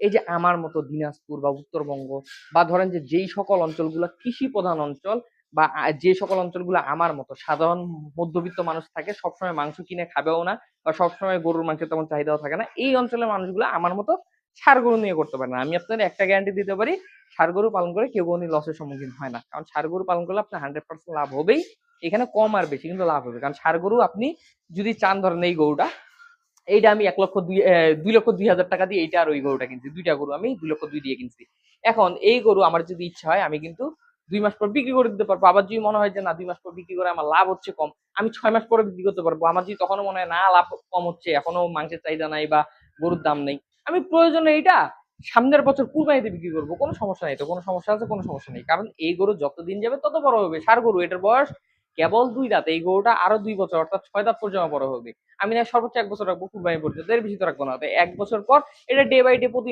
এই যে আমার মতো দিনাজপুর বা উত্তরবঙ্গ বা ধরেন যে যেই সকল অঞ্চলগুলো কৃষি প্রধান অঞ্চল বা যে সকল অঞ্চলগুলো আমার মতো সাধারণ মধ্যবিত্ত মানুষ থাকে, সবসময় মাংস কিনে খাবেও না বা সবসময় গরুর মাংসের তেমন চাহিদাও থাকে না, এই অঞ্চলের মানুষগুলো আমার মতো ষাঁড় গরু নিয়ে করতে পারে না। আমি আপনাদের একটা গ্যারান্টি দিতে পারি, ষাঁড় গরু পালন করে কেউ কোনোদিন লসের সম্মুখীন হয় না। কারণ ষাঁড় গরু পালন করলে আপনার 100% লাভ হবেই। এখানে কম আর বেশি কিন্তু লাভ হবে। কারণ ষাঁড় গরু আপনি যদি চান, ধরেন এই গরুটা, এইটা আমি 2,02,000 টাকা দিয়ে এইটা আর ওই গরুটা কিনছি, দুইটা গরু আমি 2,02,000 দিয়ে কিনছি। এখন এই গরু আমার যদি ইচ্ছা হয় আমি কিন্তু 2 মাস পর বিক্রি করে দিতে পারবো। আবার যদি মনে হয় যে না 2 মাস পর বিক্রি করে আমার লাভ হচ্ছে কম, আমি 6 মাস পরে বিক্রি করতে পারবো। আমার যদি তখনও মনে হয় না লাভ কম হচ্ছে, এখনো মাংসের চাহিদা নাই বা গরুর দাম নেই, আমি প্রয়োজনে এইটা সামনের বছর কুরবানিতে বিক্রি করবো। কোনো সমস্যা নেই। তো কোনো সমস্যা আছে? কোনো সমস্যা নেই। কারণ এই গরু যত দিন যাবে তত বড় হবে। ষাঁড় গরু, এটার বয়স কেবল 2 দাঁত, এই গরুটা আরো 2 বছর অর্থাৎ 6 দাঁত পর্যন্ত বড় হবে। আমি না সর্বোচ্চ 1 বছর রাখবো কুরবানি পর্যন্ত, এর বেশি তো রাখবো না। 1 বছর পর এটা ডে বাই ডে প্রতি